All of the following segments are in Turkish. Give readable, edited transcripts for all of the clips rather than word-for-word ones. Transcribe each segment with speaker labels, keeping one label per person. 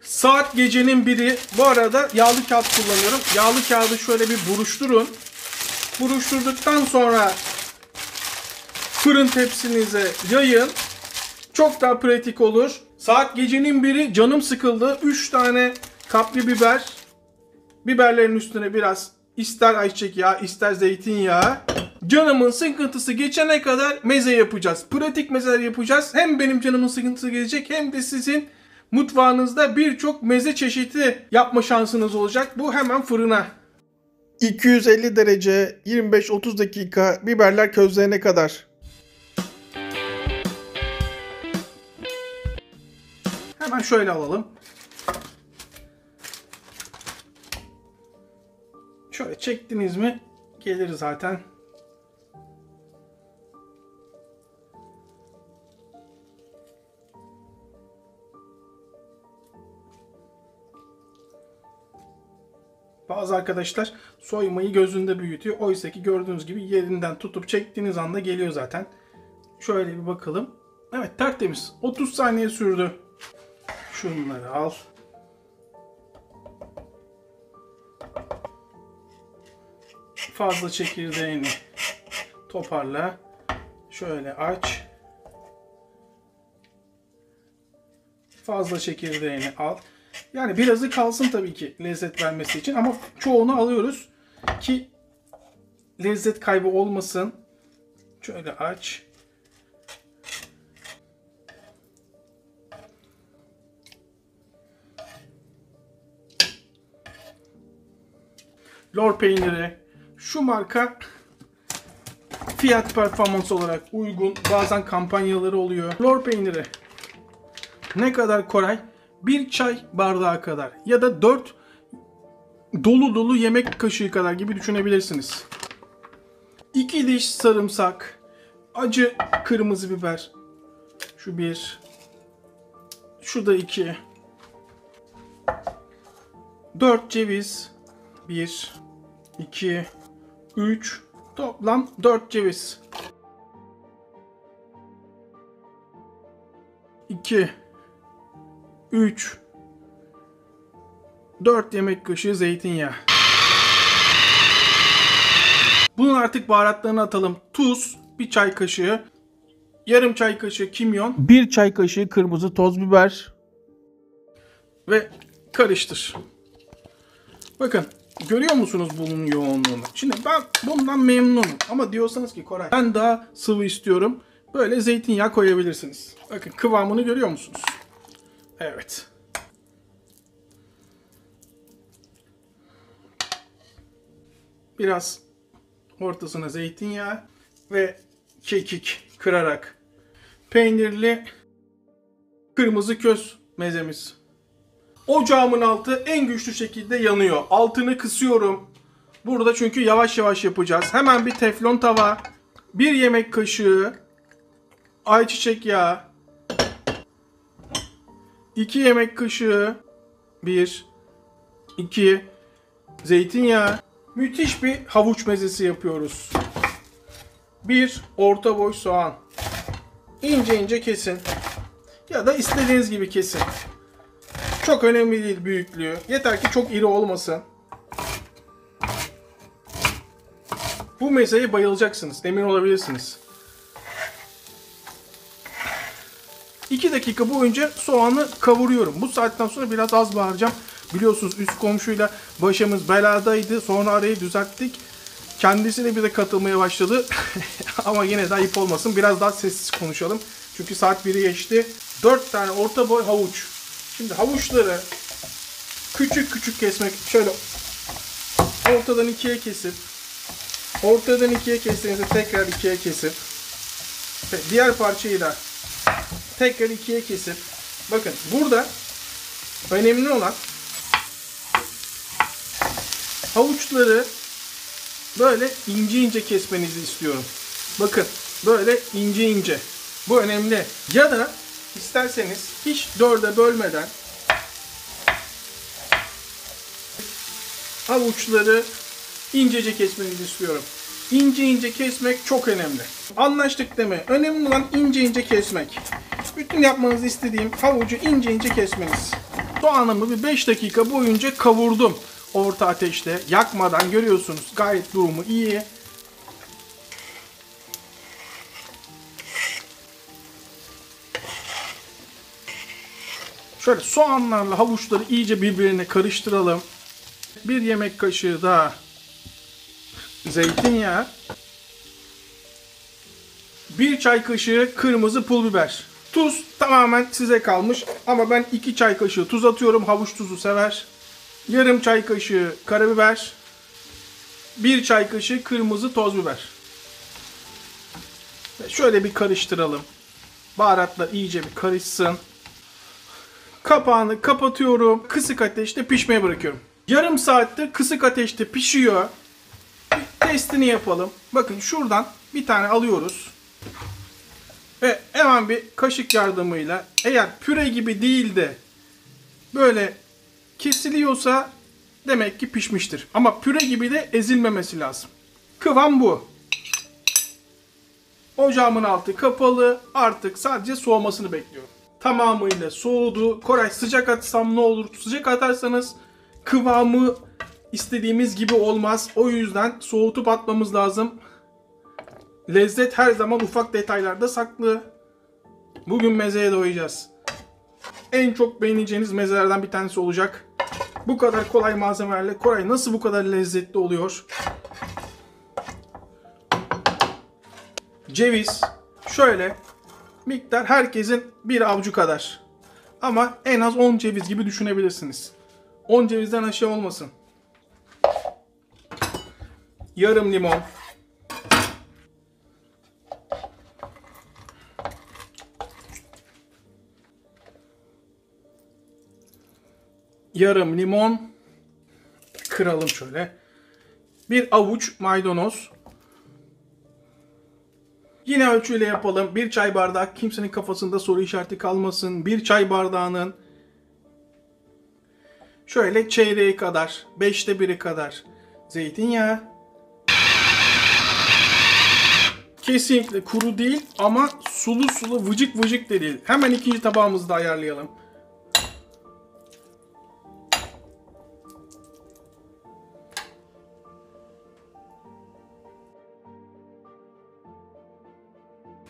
Speaker 1: Saat gecenin biri. Bu arada yağlı kağıt kullanıyorum. Yağlı kağıdı şöyle bir buruşturun. Buruşturduktan sonra fırın tepsinize yayın. Çok daha pratik olur. Saat gecenin biri, canım sıkıldı. 3 tane kapya biber. Biberlerin üstüne biraz ister ayçiçek yağı ister zeytinyağı. Canımın sıkıntısı geçene kadar meze yapacağız. Pratik mezeler yapacağız. Hem benim canımın sıkıntısı geçecek hem de sizin mutfağınızda birçok meze çeşidi yapma şansınız olacak. Bu hemen fırına. 250 derece 25-30 dakika biberler közlenene kadar. Hemen şöyle alalım. Şöyle çektiniz mi gelir zaten. Bazı arkadaşlar soymayı gözünde büyütüyor. Oysa ki gördüğünüz gibi yerinden tutup çektiğiniz anda geliyor zaten. Şöyle bir bakalım. Evet, tertemiz. 30 saniye sürdü. Şunları al. Fazla çekirdeğini toparla. Şöyle aç. Fazla çekirdeğini al. Yani birazı kalsın tabii ki lezzet vermesi için ama çoğunu alıyoruz ki lezzet kaybı olmasın. Şöyle aç. Lor peyniri. Şu marka fiyat performans olarak uygun. Bazen kampanyaları oluyor. Lor peyniri. Ne kadar Koray? Bir çay bardağı kadar ya da 4 dolu dolu yemek kaşığı kadar gibi düşünebilirsiniz. 2 diş sarımsak, acı kırmızı biber. Şu 1, şu da 2. 4 ceviz. 1, 2, 3, toplam 4 ceviz. 2, 3, 4 yemek kaşığı zeytinyağı. Bunun artık baharatlarını atalım. Tuz, 1 çay kaşığı. Yarım çay kaşığı kimyon. 1 çay kaşığı kırmızı toz biber. Ve karıştır. Bakın, görüyor musunuz bunun yoğunluğunu? Şimdi ben bundan memnunum. Ama diyorsanız ki Koray, ben daha sıvı istiyorum. Böyle zeytinyağı koyabilirsiniz. Bakın kıvamını görüyor musunuz? Evet. Biraz ortasına zeytinyağı ve kekik kırarak. Peynirli kırmızı köz mezemiz. Ocağımın altı en güçlü şekilde yanıyor. Altını kısıyorum. Burada çünkü yavaş yavaş yapacağız. Hemen bir teflon tava. 1 yemek kaşığı ayçiçek yağı. 2 yemek kaşığı 1, 2 zeytinyağı. Müthiş bir havuç mezesi yapıyoruz. 1 orta boy soğan. İnce ince kesin. Ya da istediğiniz gibi kesin. Çok önemli değil büyüklüğü. Yeter ki çok iri olmasın. Bu mezeye bayılacaksınız. Emin olabilirsiniz. 2 dakika boyunca soğanı kavuruyorum. Bu saatten sonra biraz az bağıracağım. Biliyorsunuz üst komşuyla başımız beladaydı. Sonra arayı düzelttik. Kendisi de bize katılmaya başladı. Ama yine de ayıp olmasın. Biraz daha sessiz konuşalım. Çünkü saat 1'i geçti. 4 tane orta boy havuç. Şimdi havuçları küçük küçük kesmek. Şöyle ortadan 2'ye kesip ortadan 2'ye kestiğinizde tekrar 2'ye kesip diğer parçayı da tekrar 2'ye kesip bakın burada önemli olan havuçları böyle ince ince kesmenizi istiyorum. Bakın böyle ince ince. Bu önemli. Ya da isterseniz hiç 4'e bölmeden havuçları incece kesmenizi istiyorum. İnce ince kesmek çok önemli. Anlaştık değil mi? Önemli olan ince ince kesmek. Bütün yapmanızı istediğim havucu ince ince kesmeniz. Soğanımı bir 5 dakika boyunca kavurdum. Orta ateşte yakmadan, görüyorsunuz gayet durumu iyi. Şöyle soğanlarla havuçları iyice birbirine karıştıralım. 1 yemek kaşığı daha zeytinyağı. 1 çay kaşığı kırmızı pul biber. Tuz tamamen size kalmış ama ben 2 çay kaşığı tuz atıyorum. Havuç tuzu sever. Yarım çay kaşığı karabiber. 1 çay kaşığı kırmızı toz biber. Ve şöyle bir karıştıralım. Baharatlar iyice bir karışsın. Kapağını kapatıyorum. Kısık ateşte pişmeye bırakıyorum. Yarım saatte kısık ateşte pişiyor. Bir testini yapalım. Bakın şuradan bir tane alıyoruz. Ve hemen bir kaşık yardımıyla, eğer püre gibi değil de böyle kesiliyorsa demek ki pişmiştir. Ama püre gibi de ezilmemesi lazım. Kıvam bu. Ocağımın altı kapalı. Artık sadece soğumasını bekliyorum. Tamamıyla soğudu. Koray, sıcak atsam ne olur? Sıcak atarsanız kıvamı istediğimiz gibi olmaz. O yüzden soğutup atmamız lazım. Lezzet her zaman ufak detaylarda saklı. Bugün mezeye doyacağız. En çok beğeneceğiniz mezelerden bir tanesi olacak. Bu kadar kolay malzemelerle Koray nasıl bu kadar lezzetli oluyor? Ceviz şöyle miktar herkesin bir avucu kadar. Ama en az 10 ceviz gibi düşünebilirsiniz. 10 cevizden aşağı olmasın. Yarım limon. Yarım limon. Kıralım şöyle. Bir avuç maydanoz. Yine ölçüyle yapalım. Bir çay bardağı, kimsenin kafasında soru işareti kalmasın. Bir çay bardağının şöyle çeyreği kadar, 5'te 1'i kadar zeytinyağı. Kesinlikle kuru değil ama sulu sulu, vıcık vıcık da değil. Hemen ikinci tabağımızı da ayarlayalım.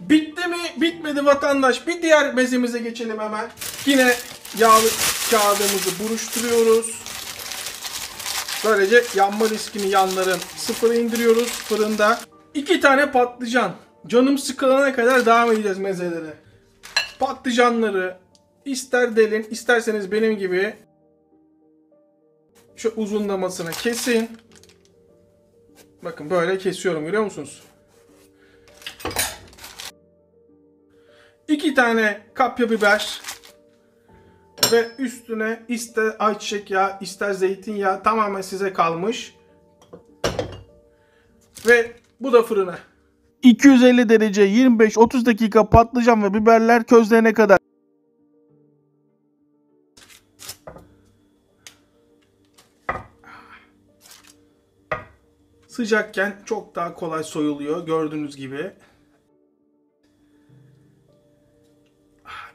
Speaker 1: Bitti mi? Bitmedi vatandaş. Bir diğer mezemize geçelim hemen. Yine yağlı kağıdımızı buruşturuyoruz. Böylece yanma riskini yanların sıfıra indiriyoruz fırında. 2 tane patlıcan. Canım sıkılana kadar devam edeceğiz mezelere. Patlıcanları ister delin, isterseniz benim gibi şu uzunlamasına kesin. Bakın böyle kesiyorum, görüyor musunuz? 2 tane kapya biber ve üstüne ister ayçiçek yağı, ister zeytinyağı, tamamen size kalmış. Ve bu da fırına. 250 derece 25-30 dakika patlıcan ve biberler közlenene kadar. Sıcakken çok daha kolay soyuluyor gördüğünüz gibi.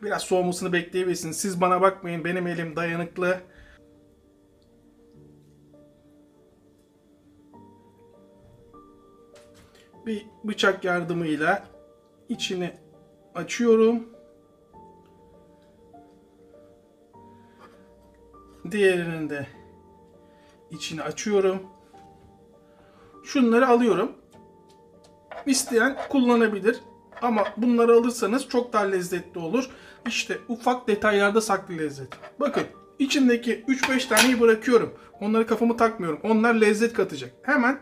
Speaker 1: Biraz soğumasını bekleyebilirsiniz. Siz bana bakmayın, benim elim dayanıklı. Bir bıçak yardımıyla içini açıyorum. Diğerinin de içini açıyorum. Şunları alıyorum. İsteyen kullanabilir. Ama bunları alırsanız çok daha lezzetli olur. İşte ufak detaylarda saklı lezzet. Bakın içindeki 3-5 taneyi bırakıyorum. Onları kafamı takmıyorum. Onlar lezzet katacak. Hemen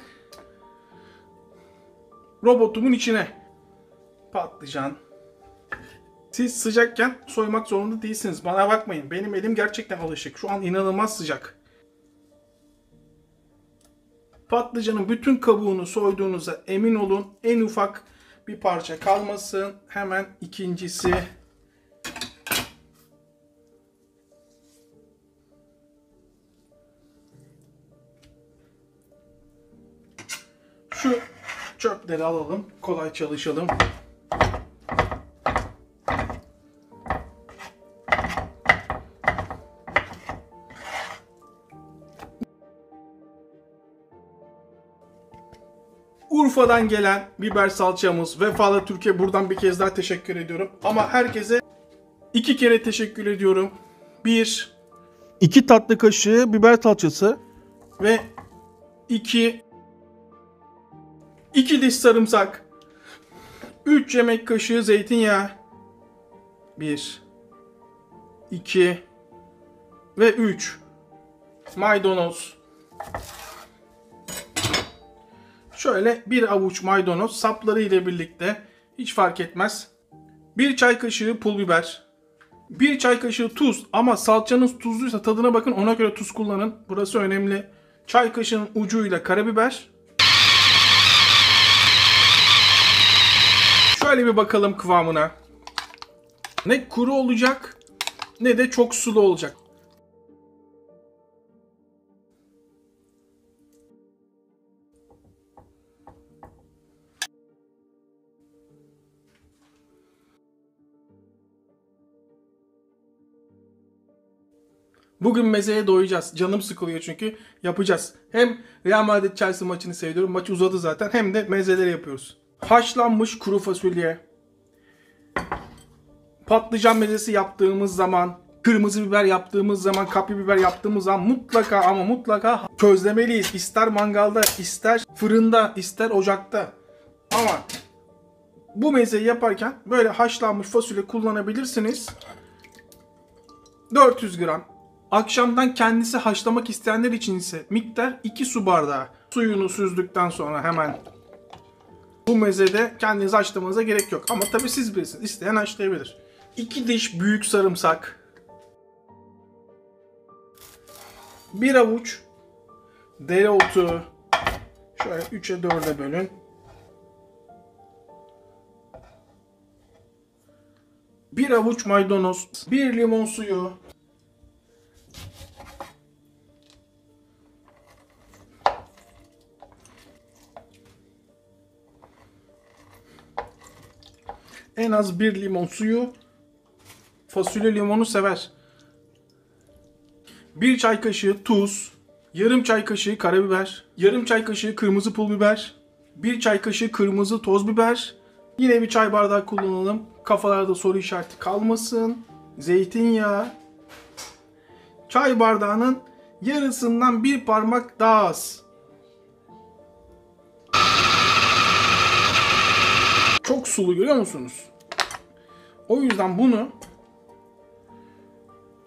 Speaker 1: robotumun içine patlıcan. Siz sıcakken soymak zorunda değilsiniz. Bana bakmayın. Benim elim gerçekten alışık. Şu an inanılmaz sıcak. Patlıcanın bütün kabuğunu soyduğunuza emin olun. En ufak bir parça kalmasın. Hemen ikincisi. Şu çöpleri alalım. Kolay çalışalım. Urfa'dan gelen biber salçamız. Vefalı Türkiye, buradan bir kez daha teşekkür ediyorum. Ama herkese 2 kere teşekkür ediyorum. 2 tatlı kaşığı biber salçası ve 2 diş sarımsak. 3 yemek kaşığı zeytinyağı. 1 2 ve 3 maydanoz. Şöyle bir avuç maydanoz sapları ile birlikte, hiç fark etmez. 1 çay kaşığı pul biber. 1 çay kaşığı tuz, ama salçanız tuzluysa tadına bakın, ona göre tuz kullanın. Burası önemli. Çay kaşığının ucuyla karabiber. Şöyle bir bakalım kıvamına. Ne kuru olacak ne de çok sulu olacak. Bugün mezeye doyacağız. Canım sıkılıyor çünkü yapacağız. Hem Real Madrid Chelsea maçını seviyorum. Maç uzadı zaten. Hem de mezeleri yapıyoruz. Haşlanmış kuru fasulye. Patlıcan mezesi yaptığımız zaman, kırmızı biber yaptığımız zaman, kapya biber yaptığımız zaman mutlaka ama mutlaka közlemeliyiz. İster mangalda, ister fırında, ister ocakta. Ama bu mezeyi yaparken böyle haşlanmış fasulye kullanabilirsiniz. 400 gram. Akşamdan kendisi haşlamak isteyenler için ise miktar 2 su bardağı. Suyunu süzdükten sonra hemen bu mezede kendiniz haşlamanıza gerek yok. Ama tabii siz bilirsiniz. İsteyen haşlayabilir. 2 diş büyük sarımsak. 1 avuç dereotu. Şöyle 3'e 4'e bölün. 1 avuç maydanoz. 1 limon suyu. En az 1 limon suyu. Fasulye limonu sever. 1 çay kaşığı tuz. Yarım çay kaşığı karabiber. Yarım çay kaşığı kırmızı pul biber. 1 çay kaşığı kırmızı toz biber. Yine bir çay bardağı kullanalım. Kafalarda soru işareti kalmasın. Zeytinyağı. Çay bardağının yarısından bir parmak daha az. Çok sulu, görüyor musunuz? O yüzden bunu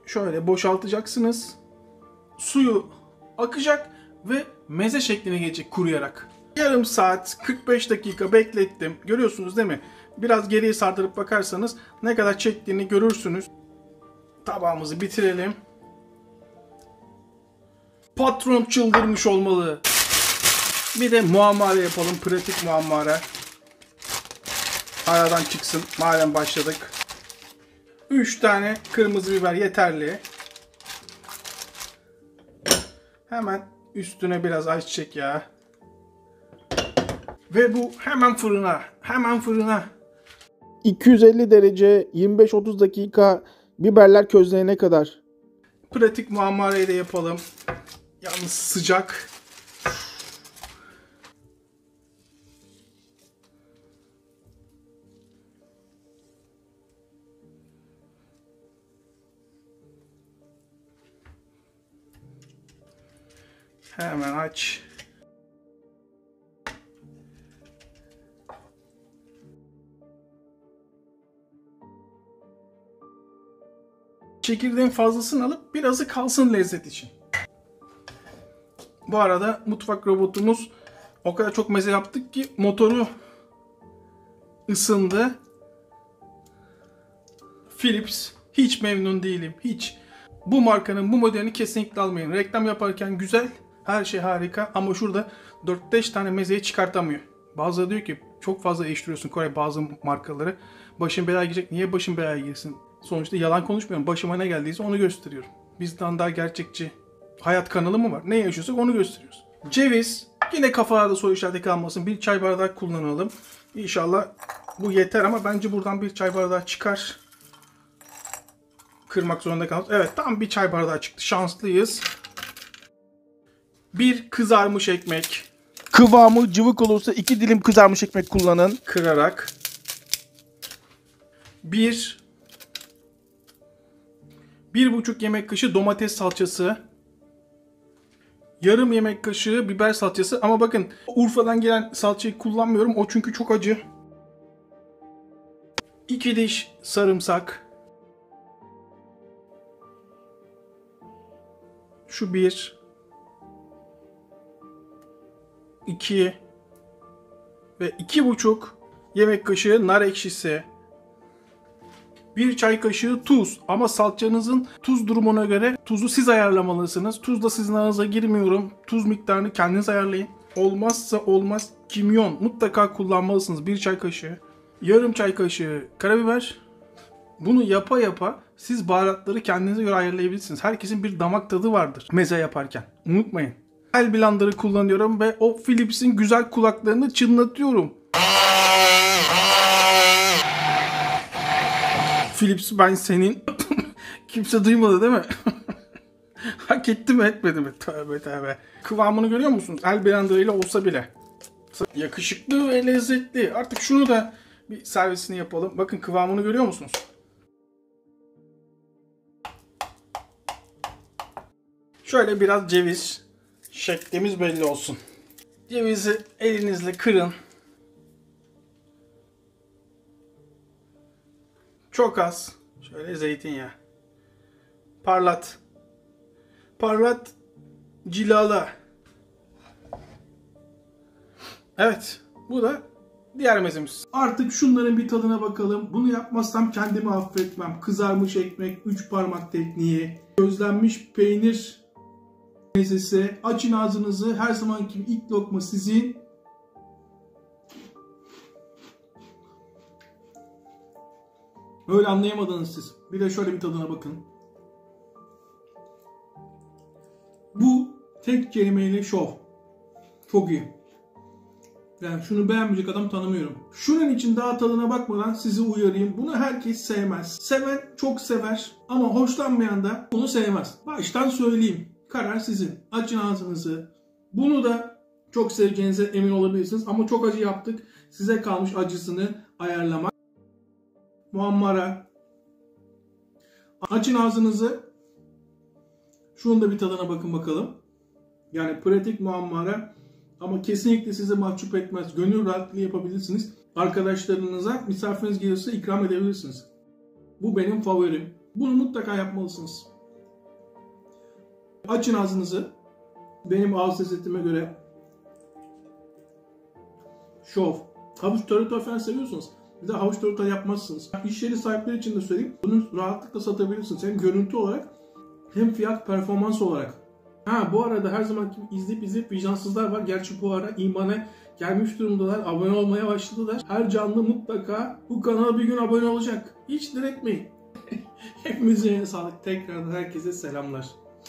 Speaker 1: şöyle boşaltacaksınız. Suyu akacak ve meze şekline gelecek kuruyarak. Yarım saat 45 dakika beklettim. Görüyorsunuz değil mi? Biraz geriye sardırıp bakarsanız ne kadar çektiğini görürsünüz. Tabağımızı bitirelim. Patron çıldırmış olmalı. Bir de muammara yapalım. Pratik muammara. Aradan çıksın. Madem başladık. 3 tane kırmızı biber yeterli. Hemen üstüne biraz ayçiçek yağı. Ve bu hemen fırına. Hemen fırına. 250 derece 25-30 dakika biberler közlenene kadar. Pratik muammarayı da yapalım. Yalnız sıcak. Hemen aç. Çekirdeğin fazlasını alıp birazı kalsın lezzet için. Bu arada mutfak robotumuz o kadar çok meze yaptık ki motoru ısındı. Philips, hiç memnun değilim. Hiç. Bu markanın bu modelini kesinlikle almayın. Reklam yaparken güzel, her şey harika ama şurada 4-5 tane mezeyi çıkartamıyor. Bazıları diyor ki çok fazla değiştiriyorsun Kore bazı markaları. Başın belaya girecek. Niye başın belaya girsin? Sonuçta yalan konuşmuyorum. Başıma ne geldiyse onu gösteriyorum. Bizden daha gerçekçi hayat kanalı mı var? Ne yaşıyorsak onu gösteriyoruz. Ceviz. Yine kafalarda soru işareti kalmasın. 1 çay bardağı kullanalım. İnşallah bu yeter ama bence buradan 1 çay bardağı çıkar. Kırmak zorunda kaldık. Evet, tam 1 çay bardağı çıktı. Şanslıyız. 1 kızarmış ekmek.
Speaker 2: Kıvamı cıvık olursa 2 dilim kızarmış ekmek kullanın.
Speaker 1: Kırarak. 1,5 yemek kaşığı domates salçası. Yarım yemek kaşığı biber salçası. Ama bakın Urfa'dan gelen salçayı kullanmıyorum. O çünkü çok acı. 2 diş sarımsak. Şu 1. 2. Ve 2,5 yemek kaşığı nar ekşisi. 1 çay kaşığı tuz. Ama salçanızın tuz durumuna göre tuzu siz ayarlamalısınız. Tuz da sizin ağza girmiyorum. Tuz miktarını kendiniz ayarlayın. Olmazsa olmaz kimyon mutlaka kullanmalısınız. 1 çay kaşığı. Yarım çay kaşığı karabiber. Bunu yapa yapa siz baharatları kendinize göre ayarlayabilirsiniz. Herkesin bir damak tadı vardır meze yaparken. Unutmayın. El blender'ı kullanıyorum ve o Philips'in güzel kulaklarını çınlatıyorum. Philips ben senin... Kimse duymadı değil mi? Hak etti mi etmedi mi? Tövbe tövbe. Kıvamını görüyor musunuz? El blenderıyla olsa bile. Yakışıklı ve lezzetli. Artık şunu da bir servisini yapalım. Bakın kıvamını görüyor musunuz? Şöyle biraz ceviz. Şeklimiz belli olsun. Cevizi elinizle kırın. Çok az. Şöyle zeytinyağı. Parlat. Parlat. Cilala. Evet. Bu da diğer mezemiz. Artık şunların bir tadına bakalım. Bunu yapmazsam kendimi affetmem. Kızarmış ekmek, 3 parmak tekniği, közlenmiş peynir mezesi. Açın ağzınızı. Her zamanki gibi ilk lokma sizin. Öyle anlayamadınız siz. Bir de şöyle bir tadına bakın. Bu tek kelimeyle şov. Çok iyi. Yani şunu beğenmeyecek adam tanımıyorum. Şunun için daha tadına bakmadan sizi uyarayım. Bunu herkes sevmez. Seven çok sever ama hoşlanmayan da bunu sevmez. Baştan söyleyeyim. Karar sizin. Açın ağzınızı. Bunu da çok seveceğinize emin olabilirsiniz. Ama çok acı yaptık. Size kalmış acısını ayarlamak. Muammara. Açın ağzınızı. Şunun da bir tadına bakın bakalım. Yani pratik muammara. Ama kesinlikle sizi mahcup etmez. Gönül rahatlığı yapabilirsiniz. Arkadaşlarınıza misafiriniz gelirse ikram edebilirsiniz. Bu benim favorim. Bunu mutlaka yapmalısınız. Açın ağzınızı. Benim ağız lezzetime göre şov. Havuç tarator falan seviyorsunuz. Bir de havuç tarator yapmazsınız. İş yeri sahipleri için de söyleyeyim. Bunu rahatlıkla satabilirsiniz. Hem görüntü olarak hem fiyat performans olarak. Bu arada her zaman izleyip vicdansızlar var. Gerçi bu ara imana gelmiş durumdalar. Abone olmaya başladılar. Her canlı mutlaka bu kanala bir gün abone olacak. Hiç diretmeyin. Hepimizin sağlık. Tekrardan herkese selamlar.